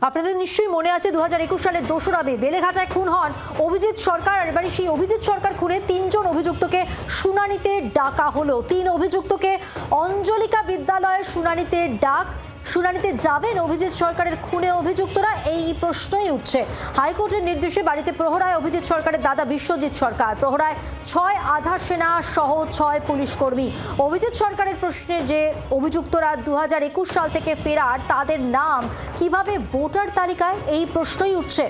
আপনাদের নিশ্চয়ই মনে আছে 2021 সালের 2রা মে বেলেঘাটায় খুন হন অভিজিৎ সরকার। আর এবারে সেই অভিজিৎ সরকার খুনে 3জন অভিযুক্তকে শুনানিতে ডাকা হলো। 3 অভিযুক্তকে অঞ্জলিকা বিদ্যালয়ের শুনানিতে ডাক। শুনানিতে যাবেন অভিজিৎ সরকারের খুনে অভিযুক্তরা, এই প্রশ্নই উঠছে। হাইকোর্টের নির্দেশে বাড়িতে প্রহরায় অভিজিৎ সরকারের দাদা বিশ্বজিৎ সরকার, প্রহরায় 6 আধা সেনা সহ 6 পুলিশ কর্মী। অভিজিৎ সরকারের প্রশ্নে যে অভিযুক্তরা 2021 সাল থেকে ফেরার, তাদের নাম কিভাবে ভোটার তালিকায়, এই প্রশ্নই উঠছে।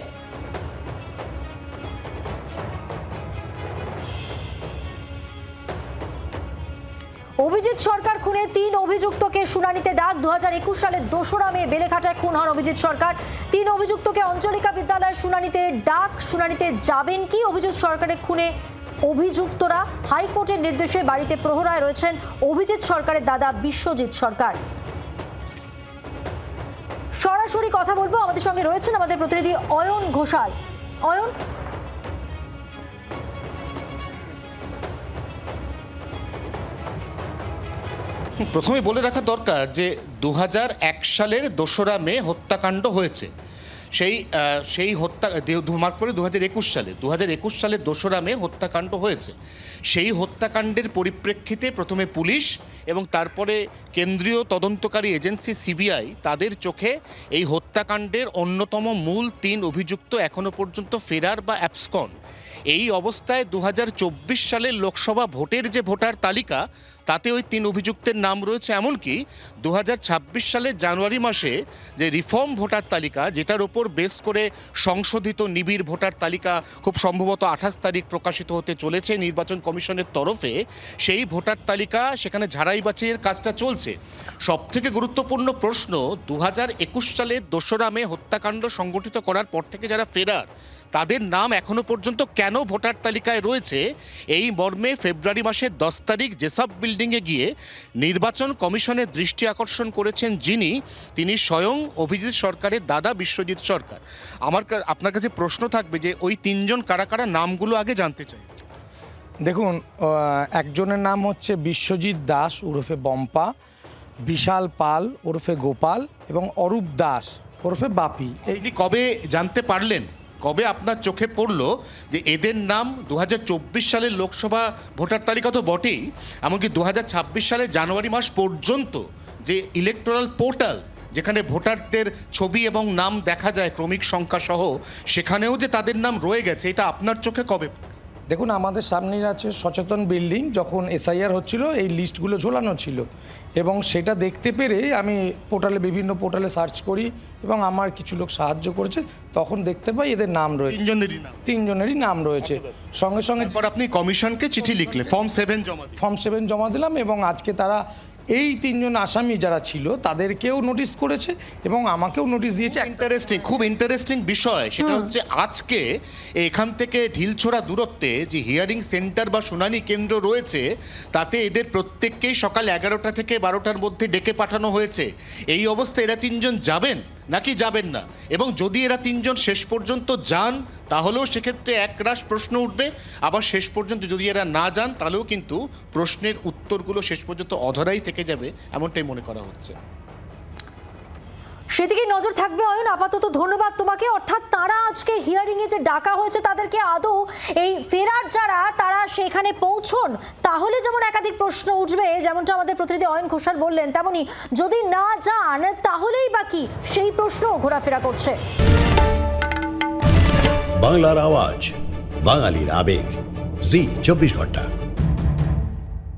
অভিজিৎ সরকার খুনে 3 অভিযুক্তকে শুনানিতে ডাক। 2021 সালের 2রা মে বেলেঘাটায় খুন হন অভিজিৎ সরকার। 3 অভিযুক্তকে অঞ্জলিকা বিদ্যালয়ের শুনানিতে ডাক। শুনানিতে যাবেন কি অভিজিৎ সরকারের খুনে অভিযুক্তরা? হাইকোর্টের নির্দেশে বাড়িতে প্রহরায় রয়েছেন অভিজিৎ সরকারের দাদা বিশ্বজিৎ সরকার। সরাসরি কথা বলবো, আমাদের সঙ্গে রয়েছেন আমাদের প্রতিনিধি অয়ন ঘোষাল। অয়ন, প্রথমে বলে রাখা দরকার যে 2001 সালের 2রা মে হত্যাকাণ্ড হয়েছে। সেই হত্যা মার্ক করে 2021 সালের 2রা মে হত্যাকাণ্ড হয়েছে। সেই হত্যাকাণ্ডের পরিপ্রেক্ষিতে প্রথমে পুলিশ এবং তারপরে কেন্দ্রীয় তদন্তকারী এজেন্সি সিবিআই, তাদের চোখে এই হত্যাকাণ্ডের অন্যতম মূল 3 অভিযুক্ত এখনো পর্যন্ত ফেরার বা অ্যাবসকন। এই অবস্থায় 2024 সালের লোকসভা ভোটের যে ভোটার তালিকা, তাতে ওই 3 অভিযুক্তের নাম রয়েছে। এমনকি 2026 সালের জানুয়ারি মাসে যে রিফর্ম ভোটার তালিকা, যেটার ওপর বেস করে সংশোধিত নিবিড় ভোটার তালিকা খুব সম্ভবত 28 তারিখ প্রকাশিত হতে চলেছে নির্বাচন কমিশনের তরফে, সেই ভোটার তালিকা সেখানে ঝাড়াই বাছাইয়ের কাজটা চলছে। সবথেকে গুরুত্বপূর্ণ প্রশ্ন, 2021 সালের 2রা মে হত্যাকাণ্ড সংগঠিত করার পর থেকে যারা ফেরার, তাদের নাম এখনো পর্যন্ত কেন ভোটার তালিকায় রয়েছে? এই মর্মে ফেব্রুয়ারি মাসের 10 তারিখ জেসাব বিল্ডিংয়ে গিয়ে নির্বাচন কমিশনের দৃষ্টি আকর্ষণ করেছেন তিনি স্বয়ং অভিজিৎ সরকারের দাদা বিশ্বজিৎ সরকার। আপনার কাছে প্রশ্ন থাকবে যে ওই 3 জন কারা কারা, নামগুলো আগে জানতে চাই। দেখুন, একজনের নাম হচ্ছে বিশ্বজিৎ দাস ওরফে বম্পা, বিশাল পাল ওরফে গোপাল এবং অরূপ দাস ওরফে বাপি। এই কবে জানতে পারলেন, কবে আপনার চোখে পড়লো যে এদের নাম 2024 সালের লোকসভা ভোটার তালিকা তো বটেই, এমনকি 2026 সালের জানুয়ারি মাস পর্যন্ত যে ইলেকটোরাল পোর্টাল, যেখানে ভোটারদের ছবি এবং নাম দেখা যায় ক্রমিক সংখ্যা সহ, সেখানেও যে তাদের নাম রয়ে গেছে, এটা আপনার চোখে কবে? দেখুন, আমাদের সামনেই আছে সচেতন বিল্ডিং, যখন এসআইআর হচ্ছিল এই লিস্টগুলো ঝোলানো ছিল এবং সেটা দেখতে পেরে আমি বিভিন্ন পোর্টালে সার্চ করি এবং আমার কিছু লোক সাহায্য করেছে, তখন দেখতে পাই এদের নাম রয়েছে। 3 জনেরই নাম রয়েছে। সঙ্গে সঙ্গে আপনি কমিশনকে চিঠি লিখলে, ফর্ম 7 জমা দিলাম এবং আজকে তারা এই 3 জন আসামি যারা ছিল তাদেরকেও নোটিশ করেছে এবং আমাকেও নোটিশ দিয়েছে। খুব ইন্টারেস্টিং বিষয় সেটা হচ্ছে, আজকে এখান থেকে ঢিলছোড়া দূরত্বে যে হিয়ারিং সেন্টার বা শুনানি কেন্দ্র রয়েছে, তাতে এদের প্রত্যেককেই সকাল 11টা থেকে 12টার মধ্যে ডেকে পাঠানো হয়েছে। এই অবস্থায় এরা 3 জন যাবেন নাকি যাবেন না? এবং যদি এরা 3 জন শেষ পর্যন্ত যান, তাহলেও সেক্ষেত্রে একরাশ প্রশ্ন উঠবে। আবার শেষ পর্যন্ত যদি এরা না যান, তাহলেও কিন্তু প্রশ্নের উত্তরগুলো শেষ পর্যন্ত অধরাই থেকে যাবে, এমনটাই মনে করা হচ্ছে। সেদিকে নজর থাকবে। অয়ন, আপাতত ধন্যবাদ তোমাকে। অর্থাৎ তারা আজকে হিয়ারিংয়ে যে ডাকা হয়েছে, তাদেরকে আদৌ এই ফেরার যারা, তারা সেখানে পৌঁছন, তাহলে যেমন একাধিক প্রশ্ন উঠবে, যেমনটা আমাদের প্রতিনিধি অয়ন ঘোষাল বললেন, তেমনি যদি না যান তাহলেই বাকি সেই প্রশ্ন ঘোরাফেরা করছে। বাংলার আওয়াজ, বাঙালির আবেগ, জি 24 ঘন্টা।